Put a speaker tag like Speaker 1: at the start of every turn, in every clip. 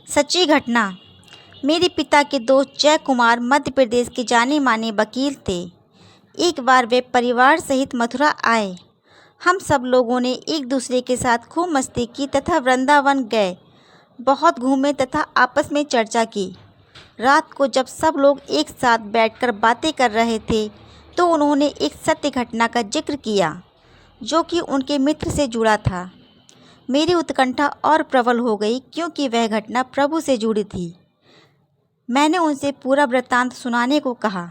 Speaker 1: सच्ची घटना। मेरे पिता के दोस्त जय कुमार मध्य प्रदेश के जाने माने वकील थे। एक बार वे परिवार सहित मथुरा आए। हम सब लोगों ने एक दूसरे के साथ खूब मस्ती की तथा वृंदावन गए। बहुत घूमे तथा आपस में चर्चा की। रात को जब सब लोग एक साथ बैठकर बातें कर रहे थे तो उन्होंने एक सत्य घटना का जिक्र किया जो कि उनके मित्र से जुड़ा था। मेरी उत्कंठा और प्रबल हो गई क्योंकि वह घटना प्रभु से जुड़ी थी। मैंने उनसे पूरा वृत्तांत सुनाने को कहा।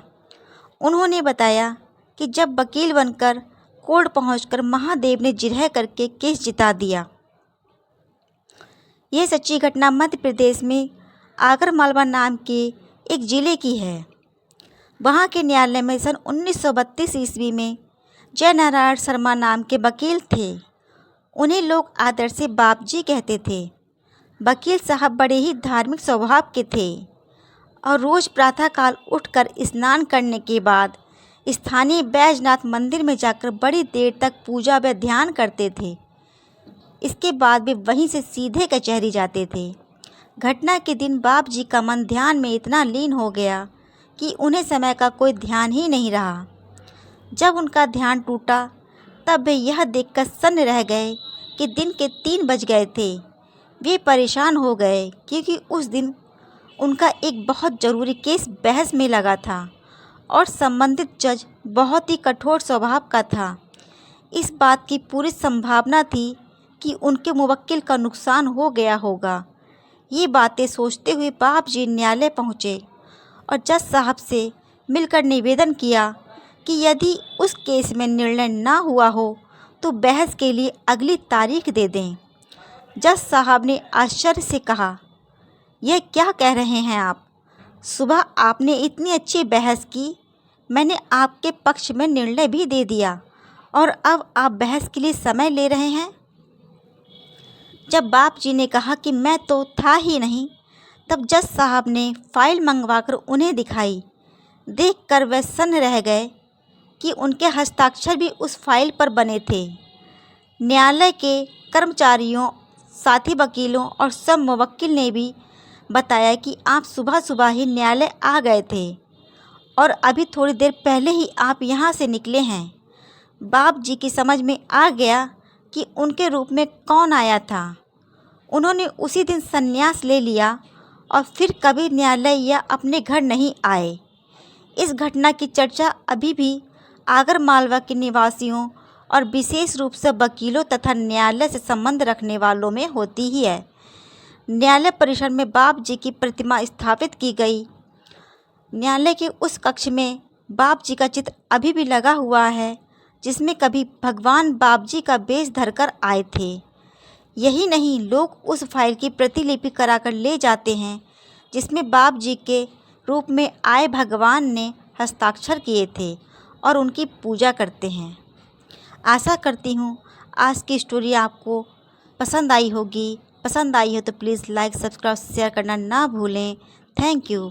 Speaker 1: उन्होंने बताया कि जब वकील बनकर कोर्ट पहुंचकर महादेव ने जिरह करके केस जिता दिया। यह सच्ची घटना मध्य प्रदेश में आगर मालवा नाम के एक जिले की है। वहाँ के न्यायालय में सन 1932 ईस्वी में जय नारायण शर्मा नाम के वकील थे। उन्हें लोग आदर से बाप जी कहते थे। वकील साहब बड़े ही धार्मिक स्वभाव के थे और रोज़ प्रातःकाल उठकर स्नान करने के बाद स्थानीय बैजनाथ मंदिर में जाकर बड़ी देर तक पूजा व ध्यान करते थे। इसके बाद वे वहीं से सीधे कचहरी जाते थे। घटना के दिन बाप जी का मन ध्यान में इतना लीन हो गया कि उन्हें समय का कोई ध्यान ही नहीं रहा। जब उनका ध्यान टूटा तब वे यह देखकर सन्न रह गए कि दिन के 3 बज गए थे। वे परेशान हो गए क्योंकि उस दिन उनका एक बहुत ज़रूरी केस बहस में लगा था और संबंधित जज बहुत ही कठोर स्वभाव का था। इस बात की पूरी संभावना थी कि उनके मुवक्किल का नुकसान हो गया होगा। ये बातें सोचते हुए बाप जी न्यायालय पहुँचे और जज साहब से मिलकर निवेदन किया कि यदि उस केस में निर्णय ना हुआ हो तो बहस के लिए अगली तारीख दे दें। जज साहब ने आश्चर्य से कहा, यह क्या कह रहे हैं आप? सुबह आपने इतनी अच्छी बहस की, मैंने आपके पक्ष में निर्णय भी दे दिया और अब आप बहस के लिए समय ले रहे हैं। जब बाप जी ने कहा कि मैं तो था ही नहीं, तब जज साहब ने फाइल मंगवाकर उन्हें दिखाई। देखकर वह सन्न रह गए कि उनके हस्ताक्षर भी उस फाइल पर बने थे। न्यायालय के कर्मचारियों, साथी वकीलों और सब मुवक्किल ने भी बताया कि आप सुबह सुबह ही न्यायालय आ गए थे और अभी थोड़ी देर पहले ही आप यहाँ से निकले हैं। बाप जी की समझ में आ गया कि उनके रूप में कौन आया था। उन्होंने उसी दिन संन्यास ले लिया और फिर कभी न्यायालय या अपने घर नहीं आए। इस घटना की चर्चा अभी भी आगर मालवा के निवासियों और विशेष रूप से वकीलों तथा न्यायालय से संबंध रखने वालों में होती ही है। न्यायालय परिसर में बाप जी की प्रतिमा स्थापित की गई। न्यायालय के उस कक्ष में बाप जी का चित्र अभी भी लगा हुआ है जिसमें कभी भगवान बाप जी का वेश धरकर आए थे। यही नहीं, लोग उस फाइल की प्रतिलिपि कराकर ले जाते हैं जिसमें बाप जी के रूप में आए भगवान ने हस्ताक्षर किए थे और उनकी पूजा करते हैं। आशा करती हूँ आज की स्टोरी आपको पसंद आई होगी। पसंद आई हो तो प्लीज़ लाइक, सब्सक्राइब, शेयर करना ना भूलें। Thank you.